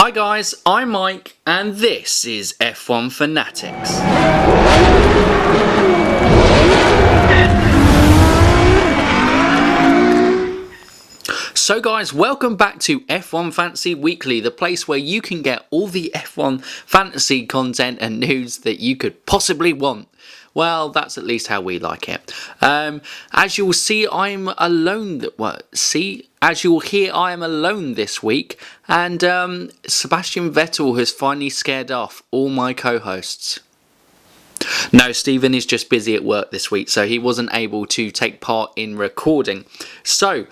Hi guys, I'm Mike and this is F1 Fanatics. So guys, welcome back to F1 Fantasy Weekly, the place where you can get all the F1 fantasy content and news that you could possibly want. Well, that's at least how we like it. As you'll see, I'm alone. As you'll hear, I am alone this week, and Sebastian Vettel has finally scared off all my co-hosts. No, Stephen is just busy at work this week, so he wasn't able to take part in recording. So,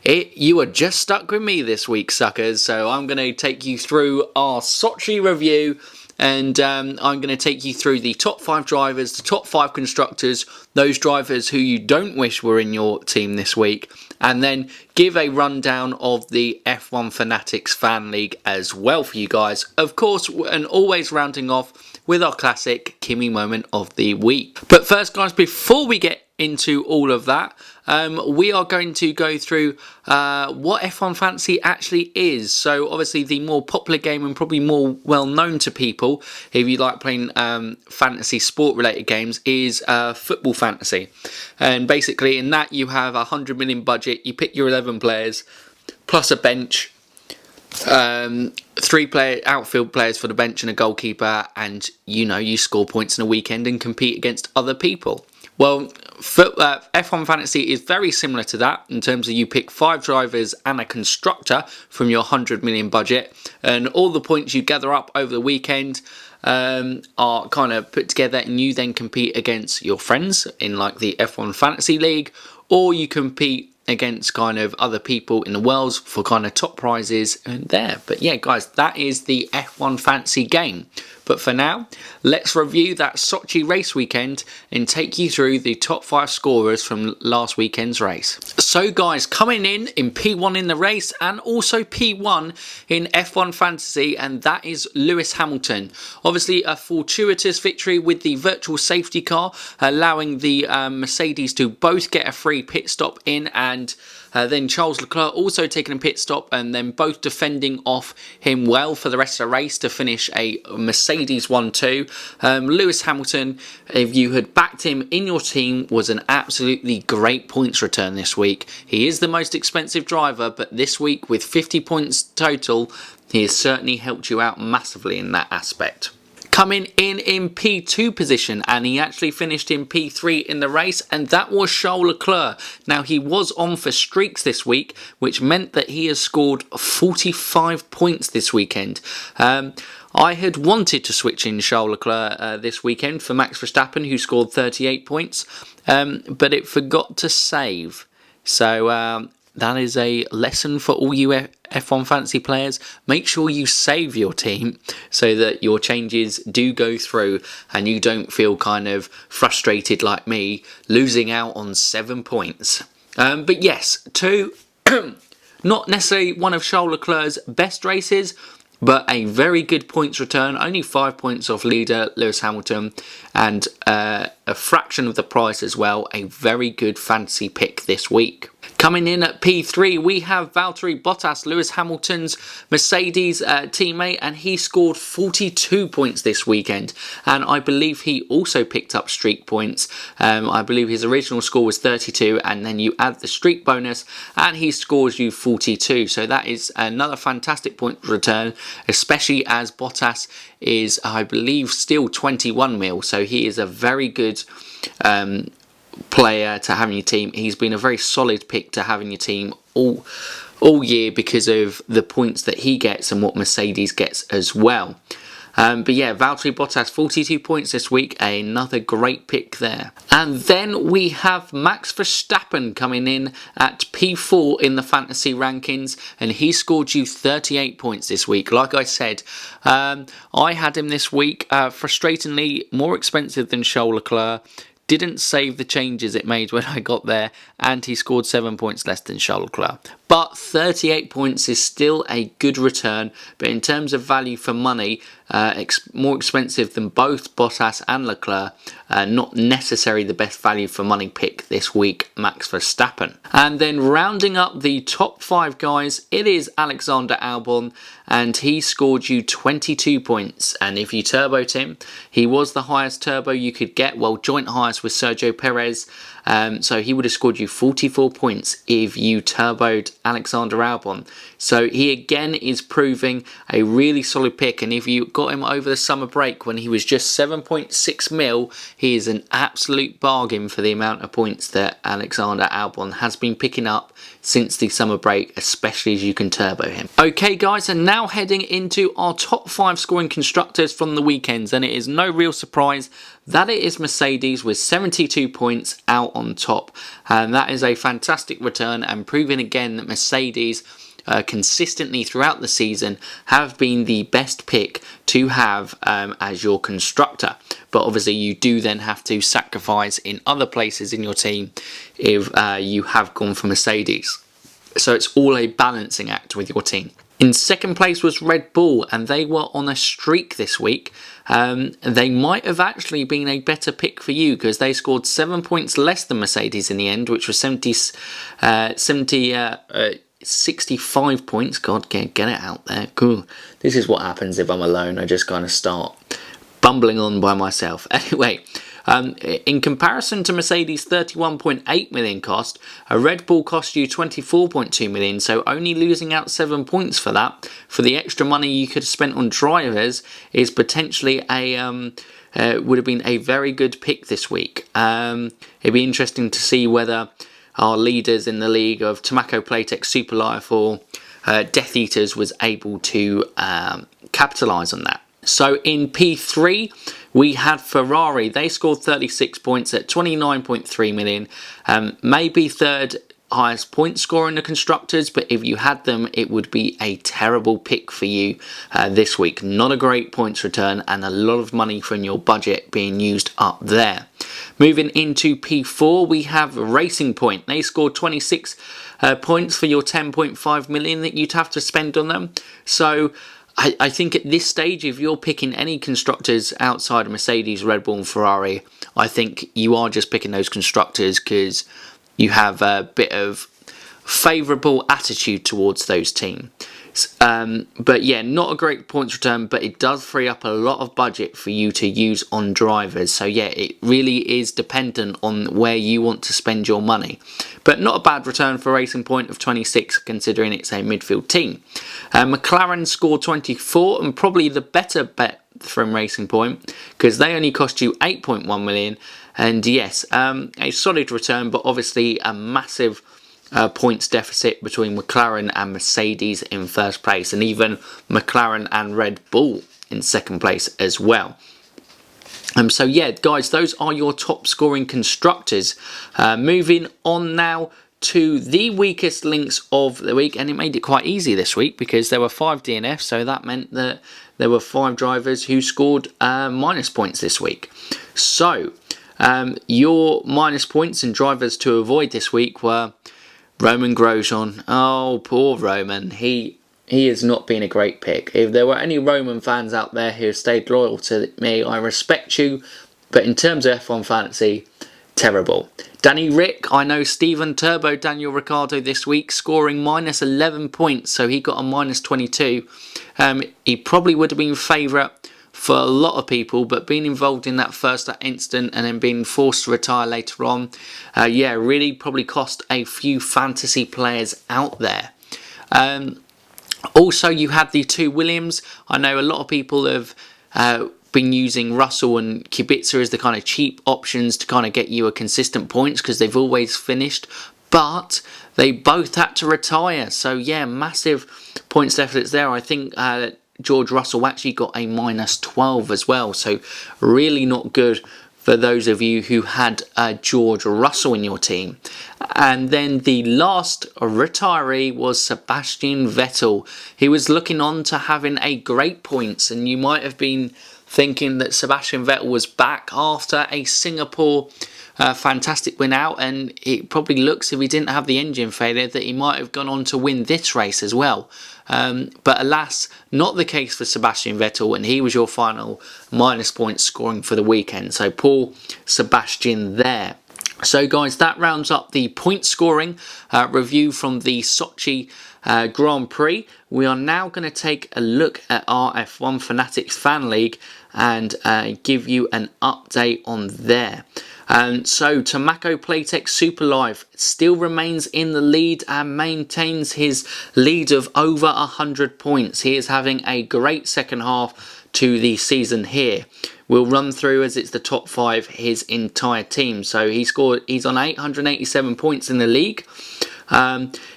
you are just stuck with me this week, suckers. So I'm going to take you through our Sochi review. And I'm going to take you through the top 5 drivers, the top 5 constructors, those drivers who you don't wish were in your team this week, and then give a rundown of the F1 Fanatics Fan League as well for you guys. Of course, and always rounding off with our classic Kimi moment of the week. But first, guys, before we get into all of that, we are going to go through what F1 Fantasy actually is. So obviously the more popular game and probably more well known to people if you like playing fantasy sport related games is football fantasy. And basically in that you have 100 million budget, you pick your 11 players plus a bench, 3 outfield players for the bench and a goalkeeper, and you score points in a weekend and compete against other people. Well, F1 Fantasy is very similar to that in terms of you pick 5 drivers and a constructor from your 100 million budget, and all the points you gather up over the weekend are kind of put together, and you then compete against your friends in like the F1 Fantasy League, or you compete against kind of other people in the world for kind of top prizes and there. But yeah, guys, that is the F1 Fantasy game. But for now, let's review that Sochi race weekend and take you through the top 5 scorers from last weekend's race. So guys, coming in P1 in the race and also P1 in F1 Fantasy, and that is Lewis Hamilton. Obviously a fortuitous victory with the virtual safety car, allowing the Mercedes to both get a free pit stop in, and then Charles Leclerc also taking a pit stop, and then both defending off him well for the rest of the race to finish a Mercedes 1-2. Lewis Hamilton, if you had backed him in your team, was an absolutely great points return this week. He is the most expensive driver, but this week with 50 points total, he has certainly helped you out massively in that aspect. Coming in P2 position, and he actually finished in P3 in the race, and that was Charles Leclerc. Now he was on for streaks this week, which meant that he has scored 45 points this weekend. I had wanted to switch in Charles Leclerc this weekend for Max Verstappen, who scored 38 points, but it forgot to save. So that is a lesson for all you F1 Fantasy players. Make sure you save your team so that your changes do go through and you don't feel kind of frustrated like me, losing out on 7 points. But yes, not necessarily one of Charles Leclerc's best races, but a very good points return, only 5 points off leader Lewis Hamilton, and a fraction of the price as well. A very good fantasy pick this week. Coming in at P3, we have Valtteri Bottas, Lewis Hamilton's Mercedes teammate, and he scored 42 points this weekend. And I believe he also picked up streak points. I believe his original score was 32, and then you add the streak bonus, and he scores you 42. So that is another fantastic point return, especially as Bottas is, I believe, still 21 mil. So he is a very good player to have in your team. He's been a very solid pick to have in your team all year because of the points that he gets and what Mercedes gets as well. But yeah, Valtteri Bottas, 42 points this week, another great pick there. And then we have Max Verstappen coming in at P4 in the fantasy rankings, and he scored you 38 points this week. Like I said, I had him this week, frustratingly more expensive than Charles Leclerc. Didn't save the changes it made when I got there, and he scored 7 points less than Charles Leclerc. But 38 points is still a good return, but in terms of value for money, more expensive than both Bottas and Leclerc. Not necessarily the best value for money pick this week, Max Verstappen. And then rounding up the top 5 guys, it is Alexander Albon, and he scored you 22 points. And if you turboed him, he was the highest turbo you could get, well, joint highest with Sergio Perez. So he would have scored you 44 points if you turboed Alexander Albon. So he again is proving a really solid pick, and if you got him over the summer break when he was just 7.6 mil, he is an absolute bargain for the amount of points that Alexander Albon has been picking up since the summer break, especially as you can turbo him. Okay guys, and now heading into our top 5 scoring constructors from the weekends, and it is no real surprise that it is Mercedes with 72 points out on top, and that is a fantastic return and proving again that Mercedes consistently throughout the season have been the best pick to have as your constructor. But obviously you do then have to sacrifice in other places in your team if you have gone for Mercedes. So it's all a balancing act with your team. In second place was Red Bull, and they were on a streak this week. They might have actually been a better pick for you because they scored 7 points less than Mercedes in the end, which was 65 points. God, get it out there. Cool. This is what happens if I'm alone. I just kind of start bumbling on by myself. Anyway, in comparison to Mercedes' 31.8 million cost, a Red Bull cost you 24.2 million, so only losing out 7 points for that. For the extra money you could have spent on drivers is potentially would have been a very good pick this week. It'd be interesting to see whether our leaders in the league of Tamaco Playtech Super Life or Death Eaters was able to capitalise on that. So in P3 we had Ferrari. They scored 36 points at 29.3 million. Maybe third highest point scorer in the constructors, but if you had them it would be a terrible pick for you this week. Not a great points return and a lot of money from your budget being used up there. Moving into P4 we have Racing Point. They scored 26 points for your 10.5 million that you'd have to spend on them. So I think at this stage, if you're picking any constructors outside of Mercedes, Red Bull and Ferrari, I think you are just picking those constructors because you have a bit of favourable attitude towards those teams. But yeah, not a great points return, but it does free up a lot of budget for you to use on drivers. So yeah, it really is dependent on where you want to spend your money. But not a bad return for Racing Point of 26, considering it's a midfield team. McLaren scored 24, and probably the better bet from Racing Point, because they only cost you 8.1 million. And yes, a solid return, but obviously a massive points deficit between McLaren and Mercedes in first place, and even McLaren and Red Bull in second place as well. So yeah, guys, those are your top scoring constructors. Moving on now to the weakest links of the week, and it made it quite easy this week because there were 5 DNFs, so that meant that there were 5 drivers who scored minus points this week. So your minus points and drivers to avoid this week were Roman Grosjean. Oh, poor Roman. He has not been a great pick. If there were any Roman fans out there who stayed loyal to me, I respect you. But in terms of F1 Fantasy, terrible. Danny Rick, I know Stephen Turbo Daniel Ricciardo this week, scoring minus 11 points, so he got a minus 22. He probably would have been favourite for a lot of people, but being involved in that first incident and then being forced to retire later on, yeah, really probably cost a few fantasy players out there. Also, you had the 2 Williams. I know a lot of people have been using Russell and Kubica as the kind of cheap options to kind of get you a consistent points because they've always finished, but they both had to retire. So yeah, massive points deficits there. I think George Russell actually got a minus 12 as well, so really not good for those of you who had George Russell in your team. And then the last retiree was Sebastian Vettel. He was looking on to having a great points, and you might have been thinking that Sebastian Vettel was back after a Singapore fantastic win out, and it probably looks, if he didn't have the engine failure, that he might have gone on to win this race as well. But alas, not the case for Sebastian Vettel, and he was your final minus points scoring for the weekend. So poor Sebastian there. So guys, that rounds up the point scoring review from the Sochi Grand Prix. We are now going to take a look at our F1 Fanatics Fan League and give you an update on there. So Tomako Playtech Super Live still remains in the lead and maintains his lead of over 100 points. He is having a great second half to the season here. We'll run through, as it's the top 5, his entire team. So he's on 887 points in the league.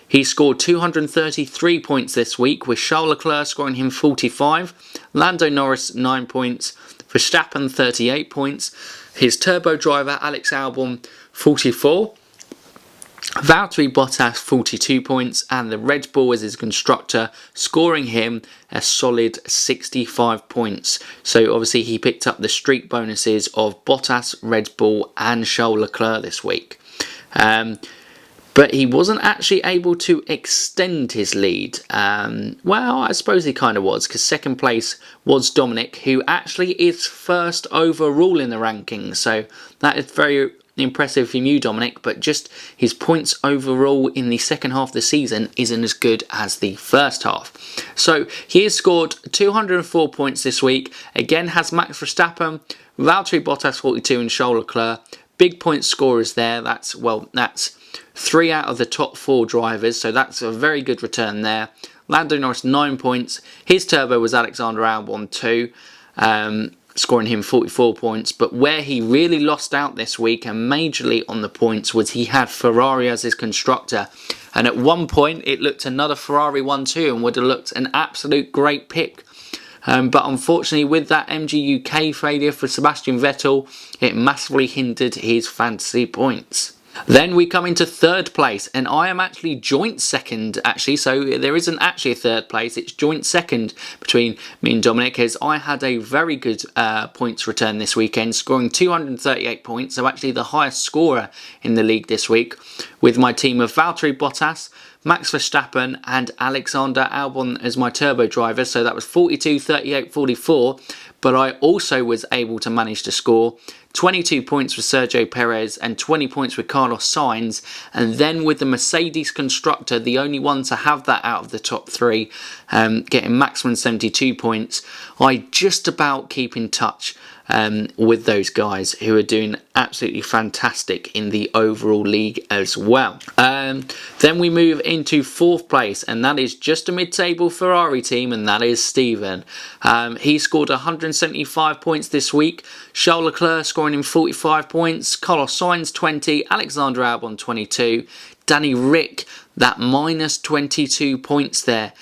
He scored 233 points this week, with Charles Leclerc scoring him 45, Lando Norris 9 points, Verstappen 38 points, his turbo driver Alex Albon 44, Valtteri Bottas 42 points, and the Red Bull as his constructor, scoring him a solid 65 points. So obviously he picked up the streak bonuses of Bottas, Red Bull and Charles Leclerc this week. But he wasn't actually able to extend his lead. Well, I suppose he kind of was, because second place was Dominic, who actually is first overall in the rankings. So that is very impressive from you, Dominic, but just his points overall in the second half of the season isn't as good as the first half. So he has scored 204 points this week. Again, has Max Verstappen, Valtteri Bottas 42 and Charles Leclerc. Big point scorers there. That's 3 out of the top 4 drivers, so that's a very good return there. Lando Norris 9 points. His turbo was Alexander Albon 2, scoring him 44 points. But where he really lost out this week and majorly on the points was he had Ferrari as his constructor. And at one point it looked another Ferrari 1-2 and would have looked an absolute great pick. But unfortunately with that MG UK failure for Sebastian Vettel, it massively hindered his fantasy points. Then we come into third place, and I am actually joint second, actually, so there isn't actually a third place, it's joint second between me and Dominic, as I had a very good points return this weekend, scoring 238 points, so actually the highest scorer in the league this week, with my team of Valtteri Bottas, Max Verstappen and Alexander Albon as my turbo driver, so that was 42, 38, 44, but I also was able to manage to score 22 points with Sergio Perez and 20 points with Carlos Sainz, and then with the Mercedes constructor, the only one to have that out of the top 3, getting maximum 72 points, I just about keep in touch with those guys who are doing absolutely fantastic in the overall league as well. Then we move into fourth place, and that is just a mid-table Ferrari team, and that is Steven. He scored 175 points this week. Charles Leclerc scoring him 45 points, Carlos Sainz 20, Alexander Albon 22, Danny Rick, that minus 22 points there,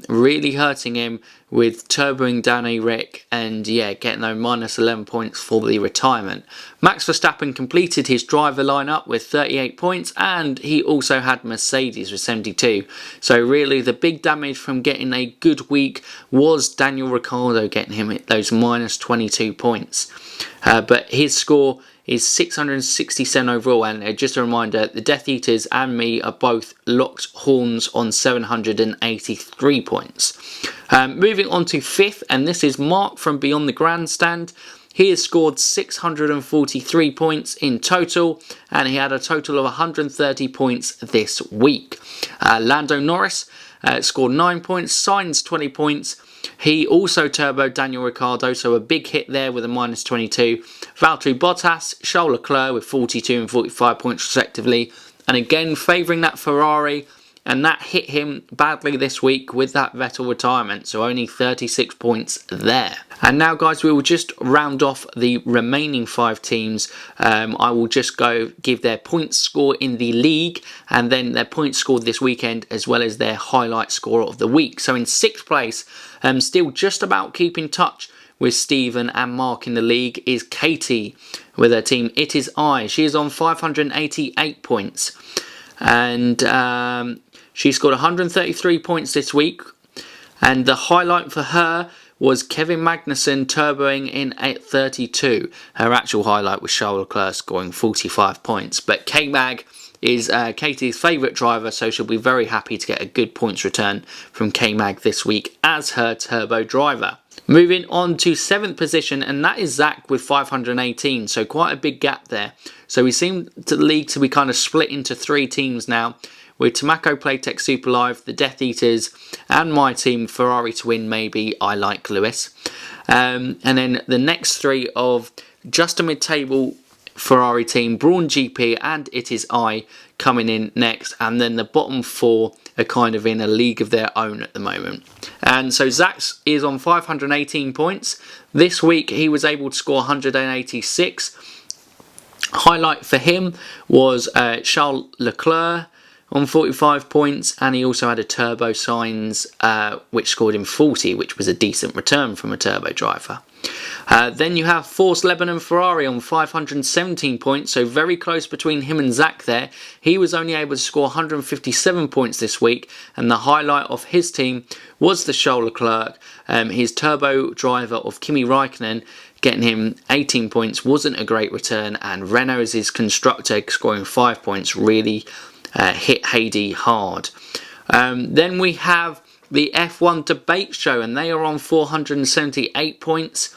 really hurting him with turboing Danny Rick and getting those minus 11 points for the retirement. Max Verstappen completed his driver lineup with 38 points, and he also had Mercedes with 72. So really the big damage from getting a good week was Daniel Ricciardo getting him at those minus 22 points. But his score is 667 overall, and just a reminder, the Death Eaters and me are both locked horns on 783 points. Moving on to fifth, and this is Mark from Beyond the Grandstand. He has scored 643 points in total, and he had a total of 130 points this week. Lando Norris scored 9 points, Sainz 20 points. He also turboed Daniel Ricciardo, so a big hit there with a minus 22. Valtteri Bottas, Charles Leclerc with 42 and 45 points respectively. And again, favouring that Ferrari, and that hit him badly this week with that Vettel retirement, so only 36 points there. And now guys, we will just round off the remaining 5 teams. I will just go give their points score in the league, and then their points scored this weekend, as well as their highlight score of the week. So in 6th place, still just about keeping touch with Stephen and Mark in the league, is Katie with her team It Is I. She is on 588 points, and she scored 133 points this week, and the highlight for her was Kevin Magnussen turboing in at 32. Her actual highlight was Charles Leclerc scoring 45 points, but K-Mag is Katie's favourite driver, so she'll be very happy to get a good points return from K-Mag this week as her turbo driver. Moving on to 7th position, and that is Zach with 518, so quite a big gap there. So we seem to the league to be kind of split into 3 teams now, with Tamaco Playtech Super Live, the Death Eaters, and my team, Ferrari to win, maybe I like Lewis. And then the next 3 of just a mid-table Ferrari team, Brawn GP, and It Is I coming in next, and then the bottom 4 are kind of in a league of their own at the moment. And so Zach's is on 518 points. This week he was able to score 186. Highlight for him was Charles Leclerc on 45 points, and he also had a Turbo Signs which scored him 40, which was a decent return from a turbo driver. Then you have Force Lebanon Ferrari on 517 points, so very close between him and Zach there. He was only able to score 157 points this week, and the highlight of his team was the Charles Leclerc. His turbo driver of Kimi Raikkonen, getting him 18 points wasn't a great return, and Renault's his constructor scoring 5 points really hit Heidi hard. Then we have the F1 debate show, and they are on 478 points.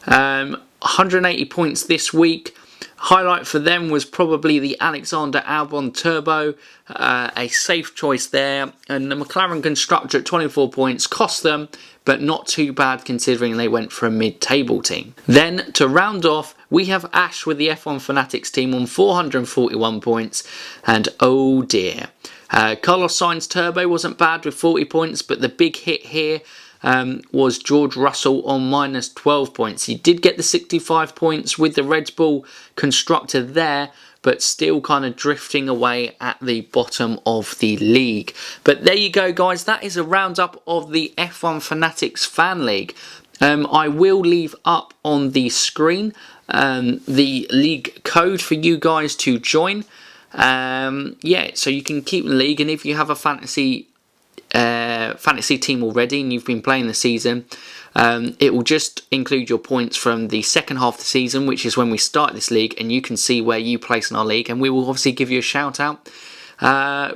180 points this week. Highlight for them was probably the Alexander Albon Turbo, a safe choice there, and the McLaren Constructor at 24 points cost them, but not too bad considering they went for a mid-table team. Then to round off, we have Ash with the F1 Fanatics team on 441 points, and oh dear. Carlos Sainz Turbo wasn't bad with 40 points, but the big hit here was George Russell on minus 12 points. He did get the 65 points with the Red Bull Constructor there, but still kind of drifting away at the bottom of the league. But there you go, guys. That is a roundup of the F1 Fanatics Fan League. I will leave up on the screen the league code for you guys to join. Yeah, so you can keep the league, and if you have a fantasy team already and you've been playing the season, it will just include your points from the second half of the season, which is when we start this league, and you can see where you place in our league, and we will obviously give you a shout out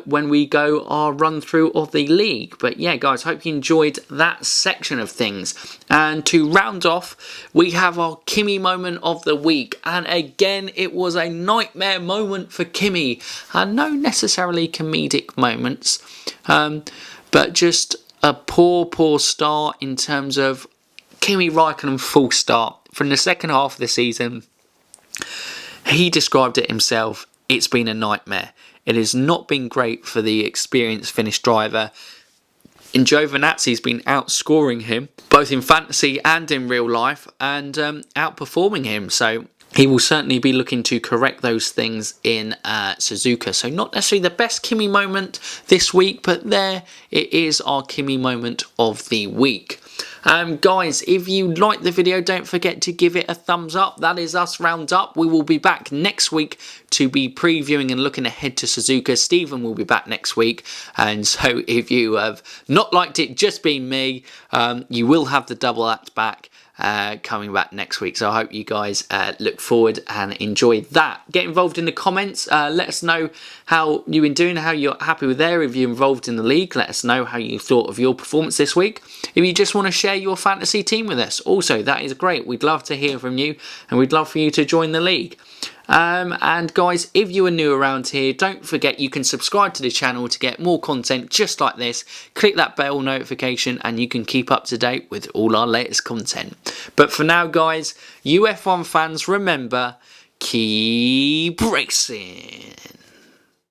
when we go our run through of the league. But yeah, guys, hope you enjoyed that section of things. And to round off, we have our Kimi moment of the week, and again it was a nightmare moment for Kimi, and no necessarily comedic moments, but just a poor start in terms of Kimi Raikkonen full start. From the second half of the season, he described it himself, it's been a nightmare. It has not been great for the experienced Finnish driver. And Giovinazzi's been outscoring him, both in fantasy and in real life, and outperforming him. So he will certainly be looking to correct those things in Suzuka. So not necessarily the best Kimi moment this week, but there it is, our Kimi moment of the week. Guys, if you liked the video, don't forget to give it a thumbs up. That is us round up. We will be back next week to be previewing and looking ahead to Suzuka. Stephen will be back next week, and so if you have not liked it just being me, you will have the double act back coming back next week. So I hope you guys look forward and enjoy that. Get involved in the comments. Let us know how you've been doing, how you're happy with there. If you're involved in the league, let us know how you thought of your performance this week. If you just want to share your fantasy team with us, also that is great. We'd love to hear from you, and we'd love for you to join the league. And guys, if you are new around here, don't forget you can subscribe to the channel to get more content just like this. Click that bell notification and you can keep up to date with all our latest content. But for now, guys, you F1 fans, remember, keep racing.